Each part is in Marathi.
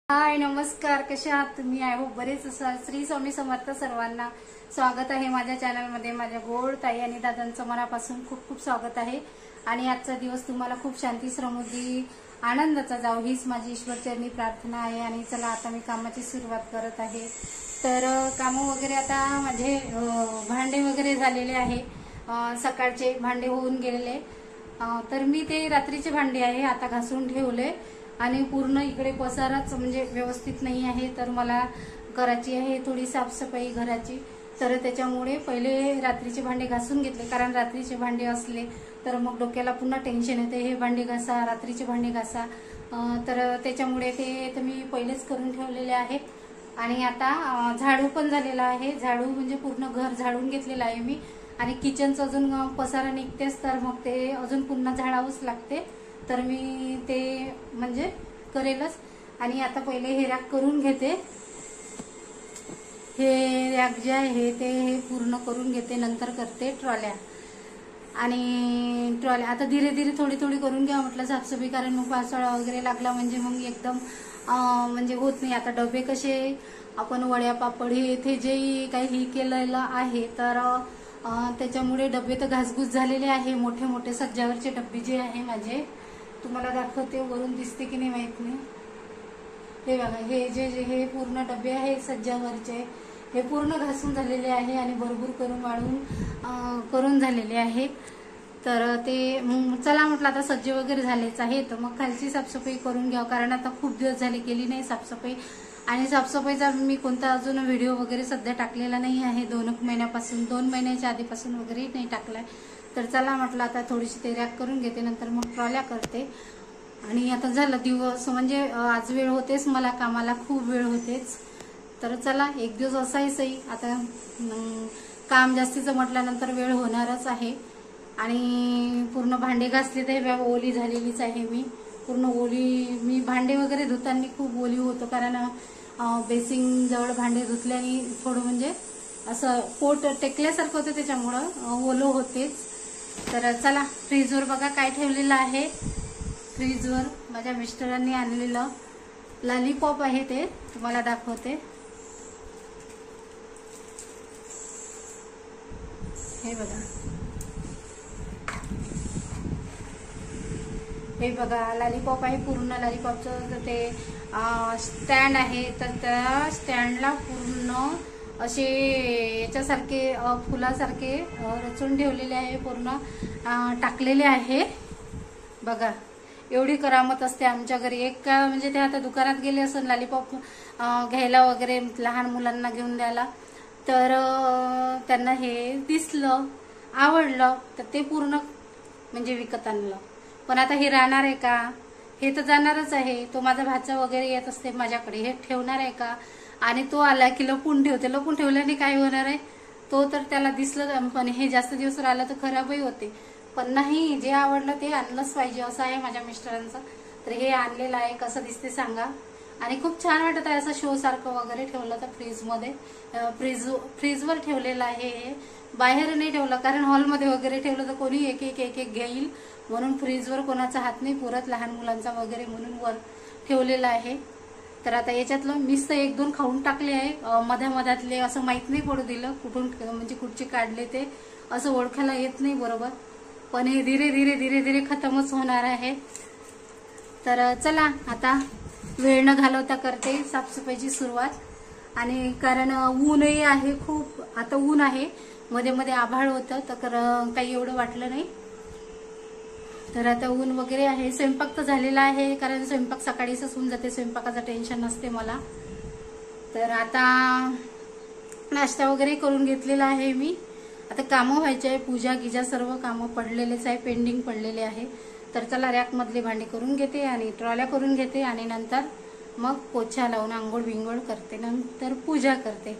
हाय नमस्कार, कसे आहात तुम्ही? आय होप बरेच असाल. श्री स्वामी समर्थ सर्वांना. स्वागत आहे माझ्या चॅनलमध्ये. माझ्या गोड ताई आणि दादांचं मनापासून खूप खूप स्वागत आहे. आणि आजचा दिवस तुम्हाला खूप शांती, समृद्धी, आनंदाचा जाऊ हीच माझी ईश्वरचरणी प्रार्थना आहे. आणि चला आता मी कामाची सुरुवात करत आहे. तर काम वगैरे आता माझे भांडे वगैरे झालेले आहे. सकाळचे भांडे होऊन गेलेले. तर मी ते रात्रीचे भांडे आहे आता घासून ठेवले. आणि पूर्ण इकडे पसाराच म्हणजे व्यवस्थित नाही आहे. तर मला करायची आहे थोडी साफसफाई घराची. तर त्याच्यामुळे पहिले रात्रीचे भांडे घासून घेतले, कारण रात्रीचे भांडे असले तर मग डोक्याला पुन्हा टेन्शन येते. हे भांडे घासा, रात्रीचे भांडे घासा. तर त्याच्यामुळे ते मी पहिलेच करून ठेवलेले आहे. आणि आता झाडू पण झालेला आहे. झाडू म्हणजे पूर्ण घर झाडून घेतलेलं आहे मी. आणि किचनचं अजून पसारा निघतेच, तर मग ते अजून पुन्हा झाडावंच लागते. तर मी ते म्हणजे करेलच. आणि आता पहिले हे रॅक करून घेते. हे रॅक जे आहे ते हे पूर्ण करून घेते, नंतर करते ट्रॉल्या. आणि ट्रॉल्या आता धीरे धीरे थोडी थोडी करून घ्या म्हटलं साफसफाई, कारण मग पावसाळा वगैरे लागला म्हणजे मग एकदम म्हणजे होत नाही. आता डबे कसे आपण वड्या पापड हे जे काही केलेलं आहे, तर त्याच्यामुळे डबे तर घासघूस झालेले आहे. मोठे मोठे सज्जावरचे डबे जे आहे माझे, तुम्हाला दाखवते, वरून दिसते की नाही माहित नाही. हे बघा, हे जे हे पूर्ण डबे आहे सज्जावरचे, हे पूर्ण घासून झालेले आहे आणि भरपूर करून वाळून करून झालेले आहे. तर ते चला म्हटलं आता सज्जे वगैरे झालेच आहे, तर मग खालची साफसफाई करून घ्यावं, कारण आता खूप दिवस झाले केली नाही साफसफाई. आणि साफसफाईचा मी कोणता अजून व्हिडिओ वगैरे सध्या टाकलेला नाही आहे. 2 महिन्यापासून, 2 महिन्याच्या आधीपासून वगैरे नाही टाकलाय. तर चला म्हटलं आता थोडीशी ते रॅक करून घेते, नंतर मग ट्रॉल्या करते. आणि आता झालं दिवस, म्हणजे आज वेळ होतेच, मला कामाला खूप वेळ होतेच. तर चला एक दिवस असाही सही. आता काम जास्तीचं म्हटल्यानंतर वेळ होणारच आहे. आणि पूर्ण भांडे घासले तर ओली झालेलीच आहे. मी पूर्ण ओली, मी भांडे वगैरे धुताना खूप ओली होतं, कारण बेसिंग जवळ भांडे धुतल्याने थोडं म्हणजे असं पोट टेकल्यासारखं होतं, त्याच्यामुळं ओलं होतेच. तर चला, फ्रीजवर बघा काय ठेवलेलं आहे. फ्रीजवर माझ्या मिस्टरांनी आणलेलं लॉलीपॉप आहे, ते तुम्हाला दाखवते. हे बघा, हे बघा लॉलीपॉप आहे. पूर्ण लॉलीपॉपचं ते स्टँड आहे, तर त्या स्टँडला पूर्ण असे याच्यासारखे फुलासारखे रचून ठेवलेले आहे, पूर्ण टाकलेले आहे. बघा, एवढी करामत असते आमच्या घरी. एक म्हणजे ते आता दुकानात गेले असं लॉलीपॉप घ्यायला वगैरे, लहान मुलांना घेऊन द्यायला, तर त्यांना हे दिसलं, आवडलं, तर ते पूर्ण म्हणजे विकत आणलं. पण आता हे राहणार आहे का? हे तर जाणारच आहे. तो माझा भाचा वगैरे येत असते माझ्याकडे, हे ठेवणार आहे का? आणि तो आला की लपून ठेवते. लपून ठेवल्याने काय होणार आहे? तो तर त्याला दिसलं, पण हे जास्त दिवस राहिलं तर खराबही होते. पण नाही, जे आवडलं ते आणलंच पाहिजे, असं आहे माझ्या मिस्टरांचं. तर हे आणलेलं आहे. कसं दिसते सांगा. आणि खूप छान वाटत आहे असं शो सारखं वगैरे ठेवलं तर फ्रीजमध्ये. फ्रीजवर ठेवलेलं आहे हे, बाहेर नाही ठेवलं, कारण हॉलमध्ये वगैरे ठेवलं तर कोणी एक एक एक एक घेईल, म्हणून फ्रीजवर कोणाचा हात नाही पुरत, लहान मुलांचा वगैरे, म्हणून वर ठेवलेलं आहे. तर आता याच्यातलं मीच तर 1-2 खाऊन टाकले आहे. मधामधातले असं माहीत नाही पडू दिलं कुठून म्हणजे कुठचे काढले ते, असं ओळखायला येत नाही बरोबर. पण हे धीरे धीरे धीरे धीरे खतमच होणार आहे. तर चला आता वेळ न घालवता करते साफसफाईची सुरुवात. आणि कारण ऊनही आहे खूप, आता ऊन आहे, मध्ये मध्ये आभाळ होतं, तर काही एवढं वाटलं नाही. तर आता ऊन वगैरे आहे. स्वयंपाक तर झालेला आहे, कारण स्वयंपाक सकाळीच होऊन जाते, स्वयंपाकाचं टेन्शन नसते मला. तर आता नाश्ता वगैरे करून घेतलेला आहे मी. आता कामं व्हायचे आहे, पूजा गिजा सर्व कामं पडलेलेच आहे, पेंडिंग पडलेले आहे. तर चला रॅक मधले भांडे करून घेते आणि ट्रॉल्या करून घेते, आणि नंतर मग पोछा लावून आंघोळ बिंगोळ करते, नंतर पूजा करते.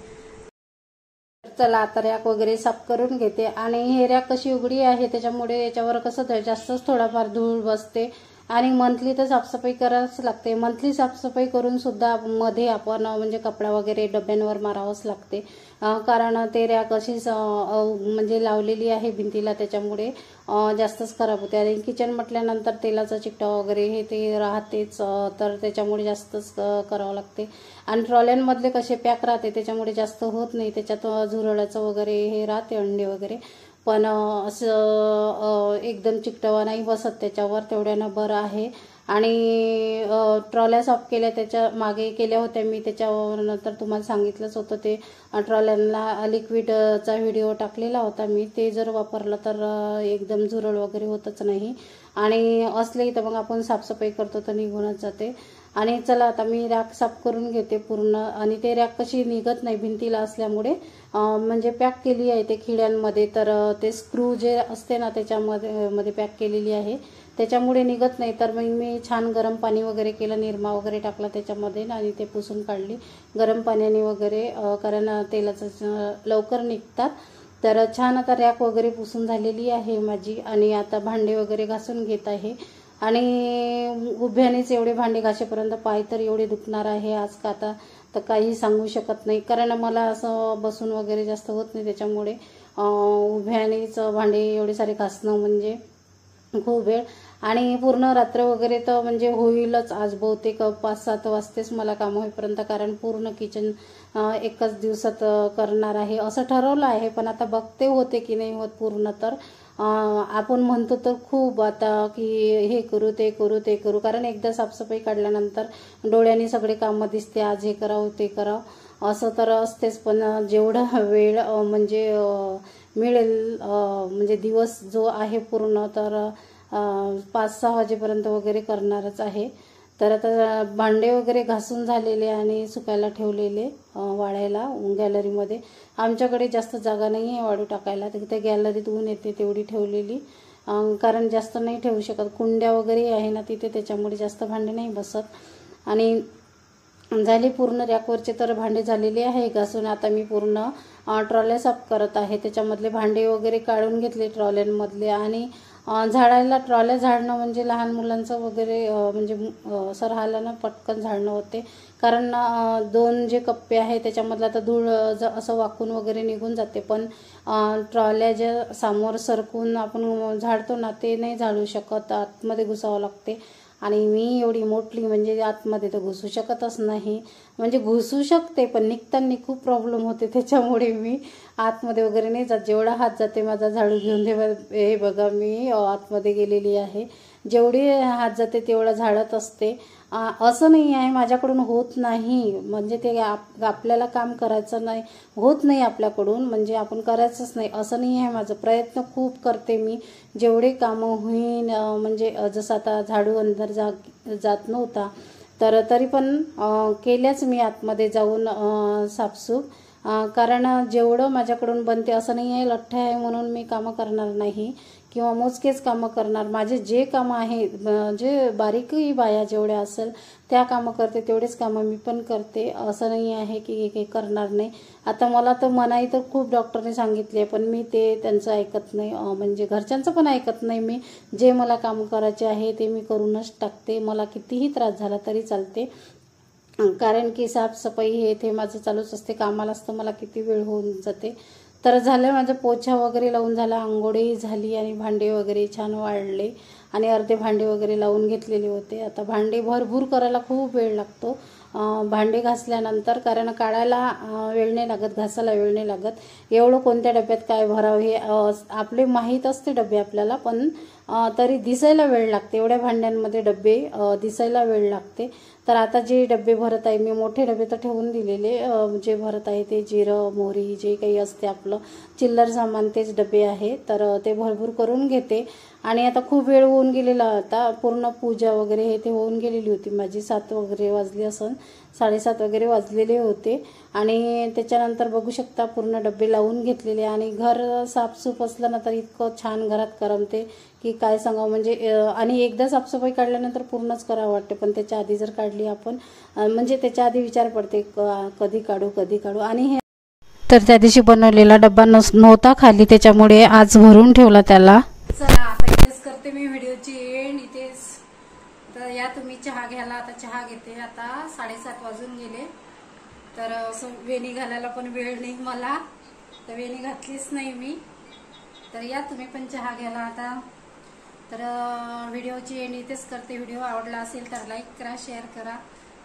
चला आता रॅक वगैरे साफ करून घेते. आणि हे रॅक कशी उघडी आहे त्याच्यामुळे याच्यावर कसं जास्तच थोडाफार धूळ बसते, आणि मंथली तर साफसफाई करावंच लागते। मंथली साफसफाई करून सुद्धा मध्ये आपण म्हणजे कपडा वगैरे डब्यांवर मारावंच लागते, कारण ते रॅक अशीच म्हणजे लावलेली आहे भिंतीला, त्याच्यामुळे जास्तच खराब होते। आणि किचन म्हटल्यानंतर तेलाचा चिकटा वगैरे हे ते राहतेच, तर त्याच्यामुळे जास्तच करावं लागते। आणि ट्रॉल्यांमधले कसे पॅक राहते त्याच्यामुळे जास्त होत नाही, त्याच्यात झुरळाचं वगैरे हे राहते अंडे वगैरे, पण असं एकदम चिकटवा नाही बसत त्याच्यावर, तेवढ्यानं बरं आहे। आणि ट्रॉल्या साफ केल्या, त्याच्या मागे केल्या होत्या मी, त्याच्यानंतर तुम्हाला सांगितलंच होतं ते ट्रॉल्यांना लिक्विडचा व्हिडिओ टाकलेला होता मी, ते जर वापरलं तर एकदम झुरळ वगैरे होतच नाही, आणि असले तर मग आपण साफसफाई करतो तर निघूनच जाते। आणि चला आता मी रॅक साफ करून घेते पूर्ण, आणि ते रॅक कशी निघत नाही भिंतीला असल्यामुळे, म्हणजे पॅक केली आहे ते खिड्यांमध्ये, तर ते स्क्रू जे असते ना त्याच्यामध्ये पॅक केलेली आहे, त्याच्यामुळे निघत नाही। तर मग मी छान गरम पाणी वगैरे केलं, निरमा वगैरे टाकला त्याच्यामध्ये आणि ते पुसून काढली गरम पाण्याने वगैरे, कारण तेलाचं लवकर निघतात। तर छान आता रॅक वगैरे पुसून झालेली आहे माझी, आणि आता भांडे वगैरे घासून घेत आहे। आणि उभ्यानेच एवढे भांडे घासेपर्यंत पाय तर एवढे दुखणार आहे आज का आता तर काही सांगू शकत नाही, कारण मला असं बसून वगैरे जास्त होत नाही, त्याच्यामुळे उभ्यानेच भांडे एवढे सारे घासणं म्हणजे खूप वेळ, आणि पूर्ण रात्र वगैरे तर म्हणजे होईलच आज, बहुतेक 5-7 वाजतेच मला काम होईपर्यंत, कारण पूर्ण किचन एकाच दिवसात करणार आहे असं ठरवलं आहे। पण आता बघते होते की नाही होत पूर्ण, तर आपण म्हणतो तर खूप आता की हे करू ते करू ते करू, कारण एकदा साफसफाई काढल्यानंतर डोळ्यांनी सगळे कामं दिसते, आज हे करावं ते करावं असं तर असतेच, पण जेवढा वेळ म्हणजे मिळेल म्हणजे दिवस जो आहे पूर्ण तर 5-6 वाजेपर्यंत वगैरे करणारच आहे। तर आता भांडे वगैरे घासून झालेले आणि सुकायला ठेवलेले वाळायला गॅलरीमध्ये, आमच्याकडे जास्त जागा नाही आहे वाळू टाकायला, तर त्या गॅलरीत ऊन येते तेवढी ठेवलेली, कारण जास्त नाही ठेवू शकत, कुंड्या वगैरे आहे ना तिथे, त्याच्यामुळे जास्त भांडे नाही बसत। आणि झाले पूर्ण रॅकवरचे तर भांडे झालेले आहे घासून, आता मी पूर्ण ट्रॉल्या साफ करत आहे, त्याच्यामधले भांडे वगैरे काढून घेतले ट्रॉल्यांमधले। आणि झाडायला ट्रॉल्या झाडणं म्हणजे लहान मुलांचं वगैरे म्हणजे सरहालानं पटकन झाडणं होते, कारण 2 जे कप्पे आहे त्याच्यामधलं आता धूळ असं वाकून वगैरे निघून जाते, पण ट्रॉल्या ज्या समोर सरकून आपण झाडतो ना ते नाही झाडू शकत, आतमध्ये घुसावं लागते। आणि मी एवढी मोठी म्हणजे आतमध्ये तर घुसू शकतच नाही, म्हणजे घुसू शकते पण निघताना खूप प्रॉब्लेम होते, त्याच्यामुळे मी आतमध्ये वगैरे नाही जात, जेवढा हात जाते माझा झाडू घेऊन हे बघा मी आतमध्ये गेलेली आहे, जेवढी हात जाते तेवढा झाडत असते। असं नाही आहे माझ्याकडून होत नाही, म्हणजे ते आपल्याला काम करायचं नाही, होत नाही आपल्याकडून, म्हणजे आपण करायचंच नाही असं नाही आहे, माझं प्रयत्न खूप करते मी, जेवढे कामं होईन, म्हणजे जसं आता झाडू अंदर जात नव्हता तर तरी पण केल्याच मी आतमध्ये जाऊन साफसूफ, कारण जेवढं माझ्याकडून बनते, असं नाही आहे लठ्ठ आहे म्हणून मी कामं करणार नाही किंवा मोजकेच कामं करणार, माझे जे कामं आहे जे बारीकही बाया जेवढ्या असेल त्या कामं करते तेवढेच कामं मी पण करते, असं नाही आहे की काही करणार नाही। आता मला तर मनाई तर खूप डॉक्टरने सांगितले, पण मी ते त्यांचं ऐकत नाही, म्हणजे घरच्यांचं पण ऐकत नाही मी, जे मला काम करायचे आहे ते मी करूनच टाकते, मला कितीही त्रास झाला तरी चालते, कारण की साफसफाई हे ते माझं चालूच असते, कामाला असतं मला किती वेळ होऊन जाते। तर झालं माझं पोछा वगैरे लावून झाला, आंघोळी झाली, आणि भांडे वगैरे छान वाळले, आणि अर्धे भांडे वगैरे लावून घेतलेले होते। आता भांडे भरपूर करायला खूप वेळ लागतो भांडे घासल्यानंतर, कारण काढायला वेळ नाही लागत, घासायला वेळ नाही लागत, एवढं कोणत्या डब्यात काय भरावं हे आपले माहीत असते डबे आपल्याला, पण तरी दिसायला वेळ लागते, एवढ्या भांड्यांमध्ये डबे दिसायला वेळ लागते। तर आता जे डबे भरत आहे मी, मोठे डबे तर ठेवून दिलेले, जे भरत आहे ते जिरं मोहरी जे काही असते आपलं चिल्लर सामान तेच डबे आहे, तर ते भरपूर करून घेते। आणि आता खूप वेळ होऊन गेलेला होता, पूर्ण पूजा वगैरे हे ते होऊन गेलेली होती माझी, 7 वगैरे वाजले असन, 7:30 वगैरे वाजलेले होते, आणि त्याच्यानंतर बघू शकता पूर्ण डबे लावून घेतलेले, आणि घर साफसूफ असलं ना तर इतकं छान घरात करमते की काय सांगावं, म्हणजे आणि एकदा साफसफाई काढल्यानंतर पूर्णच करावं वाटते, पण त्याच्या आधी जर काढली आपण म्हणजे त्याच्या आधी विचार पडते कधी काढू, आणि हे तर त्या दिवशी बनवलेला डब्बा नव्हता खाली, त्याच्यामुळे आज भरून ठेवला त्याला। चला आता इथेच करते मी व्हिडिओची एंड, इथेच तर या तुम्ही चहा घ्यायला. आता चहा घेते. आता 7:30 वाजून गेले. तर असं वेणी घालायला पण वेळ नाही मला, तर वेणी घातलीच नाही मी. तर या तुम्ही पण चहा घ्यायला आता. तर व्हिडिओची एंड इथेच करते. व्हिडिओ आवडला असेल तर लाईक करा, शेअर करा.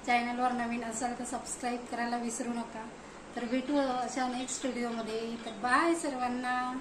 चॅनलवर नवीन असाल तर सबस्क्राईब करायला विसरू नका. तर भेटू अशा नेक्स्ट व्हिडिओमध्ये. तर बाय सर्वांना.